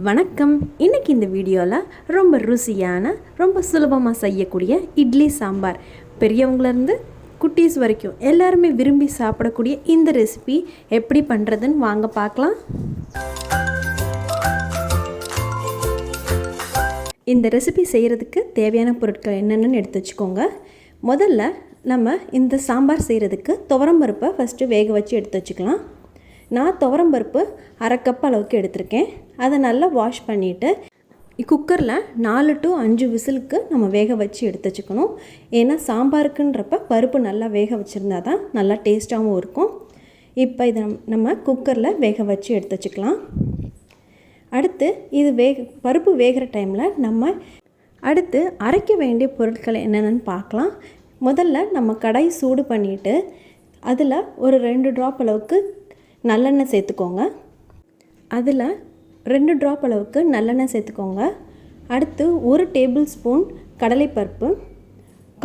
வணக்கம். இன்றைக்கி இந்த வீடியோவில் ரொம்ப ருசியான ரொம்ப சுலபமாக செய்யக்கூடிய இட்லி சாம்பார், பெரியவங்களேருந்து குட்டீஸ் வரைக்கும் எல்லாருமே விரும்பி சாப்பிடக்கூடிய இந்த ரெசிபி எப்படி பண்ணுறதுன்னு வாங்க பார்க்கலாம். இந்த ரெசிபி செய்கிறதுக்கு தேவையான பொருட்கள் என்னென்னு எடுத்து வச்சுக்கோங்க. முதல்ல நம்ம இந்த சாம்பார் செய்கிறதுக்கு துவரம்பருப்பை ஃபஸ்ட்டு வேக வச்சு எடுத்து வச்சுக்கலாம். நான் துவரம்பருப்பு 1/2 கப் அளவுக்கு எடுத்திருக்கேன். அதை நல்லா வாஷ் பண்ணிவிட்டு குக்கரில் 4 to 5 விசிலுக்கு நம்ம வேக வச்சு எடுத்து வச்சுக்கணும். ஏன்னா சாம்பாருக்குன்றப்ப பருப்பு நல்லா வேக வச்சுருந்தா தான் நல்லா டேஸ்ட்டாகவும் இருக்கும். இப்போ இதை நம்ம குக்கரில் வேக வச்சு எடுத்து வச்சுக்கலாம். அடுத்து இது பருப்பு வேகிற டைமில் நம்ம அடுத்து அரைக்க வேண்டிய பொருட்கள் என்னென்னு பார்க்கலாம். முதல்ல நம்ம கடாய் சூடு பண்ணிவிட்டு அதில் ஒரு 2 ட்ராப் அளவுக்கு நல்லெண்ணெய் சேர்த்துக்கோங்க. அதில் 2 ட்ராப் அளவுக்கு நல்லெண்ணெய் சேர்த்துக்கோங்க. அடுத்து 1 டேபிள் ஸ்பூன் கடலைப்பருப்பு,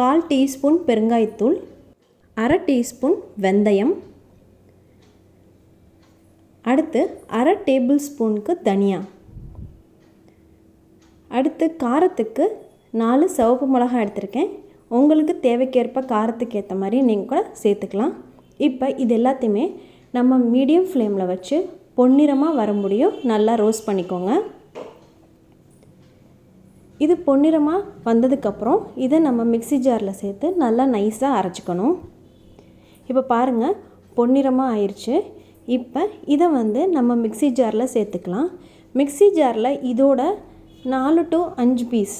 1/4 டீஸ்பூன் பெருங்காயத்தூள், 1/2 டீஸ்பூன் வெந்தயம், அடுத்து 1/2 டேபிள் ஸ்பூனுக்கு தனியா, அடுத்து காரத்துக்கு 4 சிவப்பு மிளகாய் எடுத்திருக்கேன். உங்களுக்கு தேவைக்கேற்ப காரத்துக்கு ஏற்ற மாதிரி நீங்கள் கூட சேர்த்துக்கலாம். இப்போ இது எல்லாத்தையுமே நம்ம மீடியம் ஃப்ளேமில் வச்சு பொன்னிறமாக வர முடியும் நல்லா ரோஸ்ட் பண்ணிக்கோங்க. இது பொன்னிறமாக வந்ததுக்கப்புறம் இதை நம்ம மிக்ஸி ஜாரில் சேர்த்து நல்லா நைஸாக அரைச்சிக்கணும். இப்போ பாருங்கள், பொன்னிறமாக ஆயிடுச்சு. இப்போ இதை நம்ம மிக்ஸி ஜாரில் சேர்த்துக்கலாம். மிக்ஸி ஜாரில் இதோட 4 to 5 பீஸ்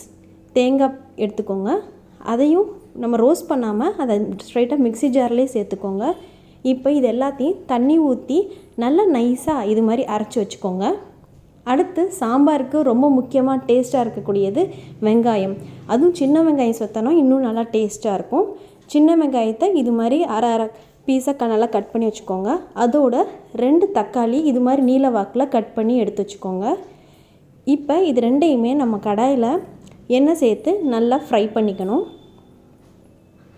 தேங்காய் எடுத்துக்கோங்க. அதையும் நம்ம ரோஸ்ட் பண்ணாமல் அதை ஸ்ட்ரைட்டாக மிக்ஸி ஜார்லேயே சேர்த்துக்கோங்க. இப்போ இது எல்லாத்தையும் தண்ணி ஊற்றி நல்லா நைஸாக இது மாதிரி அரைச்சி வச்சுக்கோங்க. அடுத்து சாம்பாருக்கு ரொம்ப முக்கியமாக டேஸ்ட்டாக இருக்கக்கூடியது வெங்காயம். அதுவும் சின்ன வெங்காயம் சேர்த்தோன்னா இன்னும் நல்லா டேஸ்ட்டாக இருக்கும். சின்ன வெங்காயத்தை இது மாதிரி அரை பீஸாக நல்லா கட் பண்ணி வச்சுக்கோங்க. அதோட 2 தக்காளி இது மாதிரி நீல வாக்கில் கட் பண்ணி எடுத்து வச்சுக்கோங்க. இப்போ இது ரெண்டையுமே நம்ம கடாயில் எண்ணெய் சேர்த்து நல்லா ஃப்ரை பண்ணிக்கணும்.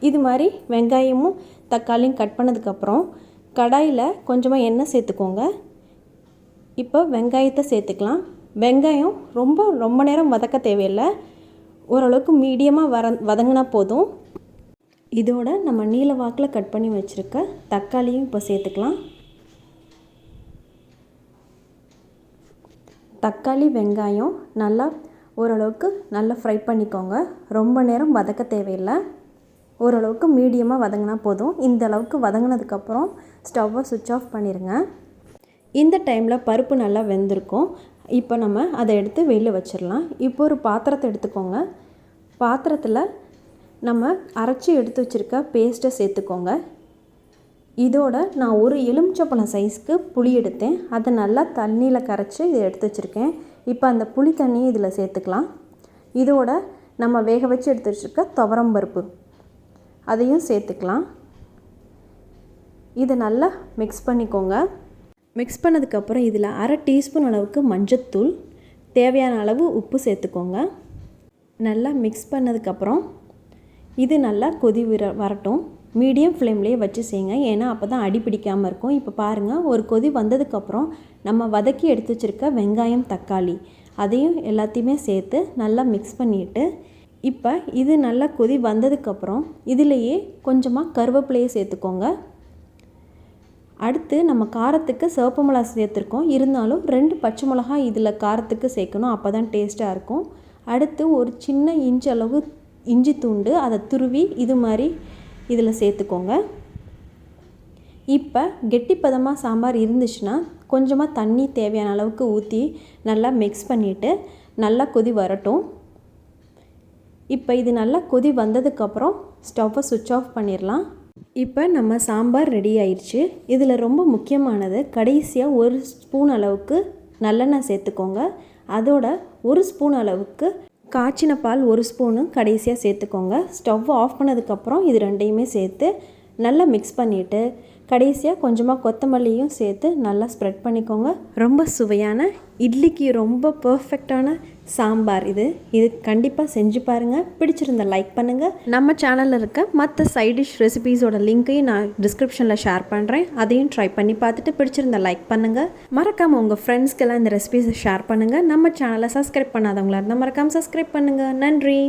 இது மாதிரி வெங்காயமும் தக்காளியும் கட் பண்ணதுக்கப்புறம் கடாயில் கொஞ்சமாக எண்ணெய் சேர்த்துக்கோங்க. இப்போ வெங்காயத்தை சேர்த்துக்கலாம். வெங்காயம் ரொம்ப நேரம் வதக்க தேவையில்லை, ஓரளவுக்கு மீடியமாக வதங்கினா போதும். இதோட நம்ம நீல வாக்கில் கட் பண்ணி வச்சுருக்க தக்காளியும் இப்போ சேர்த்துக்கலாம். தக்காளி வெங்காயம் நல்லா ஓரளவுக்கு நல்லா ஃப்ரை பண்ணிக்கோங்க. ரொம்ப நேரம் வதக்க தேவையில்லை, ஓரளவுக்கு மீடியமாக வதங்கினா போதும். இந்த அளவுக்கு வதங்கினதுக்கப்புறம் ஸ்டவ்வை சுவிட்ச் ஆஃப் பண்ணிடுங்க. இந்த டைமில் பருப்பு நல்லா வெந்திருக்கும். இப்போ நம்ம அதை எடுத்து வெளியில் வச்சிடலாம். இப்போ ஒரு பாத்திரத்தை எடுத்துக்கோங்க. பாத்திரத்தில் நம்ம அரைச்சி எடுத்து வச்சுருக்க பேஸ்ட்டை சேர்த்துக்கோங்க. இதோட நான் ஒரு எலுமிச்சப்பழம் சைஸ்க்கு புளி எடுத்தேன். அதை நல்லா தண்ணியில் கரைச்சி இதை எடுத்து வச்சுருக்கேன். இப்போ அந்த புளி தண்ணியை இதில் சேர்த்துக்கலாம். இதோட நம்ம வேக வச்சு எடுத்து வச்சுருக்க துவரம்பருப்பு அதையும் சேர்த்துக்கலாம். இதை நல்லா மிக்ஸ் பண்ணிக்கோங்க. மிக்ஸ் பண்ணதுக்கப்புறம் இதில் 1/2 டீஸ்பூன் அளவுக்கு மஞ்சத்தூள், தேவையான அளவு உப்பு சேர்த்துக்கோங்க. நல்லா மிக்ஸ் பண்ணதுக்கப்புறம் இது நல்லா கொதி வரட்டும். மீடியம் ஃப்ளேம்லேயே வச்சு செய்யுங்க, ஏன்னா அப்போ தான் அடி பிடிக்காமல் இருக்கும். இப்போ பாருங்கள், ஒரு கொதி வந்ததுக்கப்புறம் நம்ம வதக்கி எடுத்து வச்சுருக்க வெங்காயம் தக்காளி அதையும் எல்லாத்தையுமே சேர்த்து நல்லா மிக்ஸ் பண்ணிவிட்டு இப்போ இது நல்லா கொதி வந்ததுக்கப்புறம் இதிலேயே கொஞ்சமாக கருவேப்பிலையை சேர்த்துக்கோங்க. அடுத்து நம்ம காரத்துக்கு சிவப்பு மிளகாய் சேர்த்துருக்கோம், இருந்தாலும் 2 பச்சை மிளகாய் இதில் காரத்துக்கு சேர்க்கணும், அப்போ தான் டேஸ்ட்டாக இருக்கும். அடுத்து ஒரு சின்ன இன்ச் அளவு இஞ்சி துண்டு அதை துருவி இது மாதிரி இதில் சேர்த்துக்கோங்க. இப்போ கெட்டிப்பதமாக சாம்பார் இருந்துச்சுன்னா கொஞ்சமாக தண்ணி தேவையான அளவுக்கு ஊற்றி நல்லா மிக்ஸ் பண்ணிவிட்டு நல்லா கொதி வரட்டும். இப்போ இது நல்லா கொதி வந்ததுக்கப்புறம் ஸ்டவ்வை சுவிட்ச் ஆஃப் பண்ணிடலாம். இப்போ நம்ம சாம்பார் ரெடி ஆயிடுச்சு. இதில் ரொம்ப முக்கியமானது கடைசியாக 1 ஸ்பூன் அளவுக்கு நல்லெண்ணெய் சேர்த்துக்கோங்க. அதோட 1 ஸ்பூன் அளவுக்கு காய்ச்சின பால் 1 ஸ்பூனு கடைசியாக சேர்த்துக்கோங்க. ஸ்டவ் ஆஃப் பண்ணதுக்கப்புறம் இது ரெண்டையுமே சேர்த்து நல்லா மிக்ஸ் பண்ணிவிட்டு கடைசியாக கொஞ்சமாக கொத்தமல்லியும் சேர்த்து நல்லா ஸ்ப்ரெட் பண்ணிக்கோங்க. ரொம்ப சுவையான இட்லிக்கு ரொம்ப பர்ஃபெக்டான சாம்பார் இது கண்டிப்பாக செஞ்சு பாருங்கள். பிடிச்சிருந்த லைக் பண்ணுங்கள். நம்ம சேனலில் இருக்க மற்ற சைட் டிஷ் ரெசிபீஸோட லிங்க்கையும் நான் டிஸ்கிரிப்ஷனில் ஷேர் பண்ணுறேன். அதையும் ட்ரை பண்ணி பார்த்துட்டு பிடிச்சிருந்த லைக் பண்ணுங்கள். மறக்காமல் உங்கள் ஃப்ரெண்ட்ஸ்க்கெல்லாம் இந்த ரெசிபீஸை ஷேர் பண்ணுங்கள். நம்ம சேனலை சப்ஸ்கிரைப் பண்ணாதவங்களா இருந்தால் மறக்காமல் சப்ஸ்கிரைப் பண்ணுங்கள். நன்றி.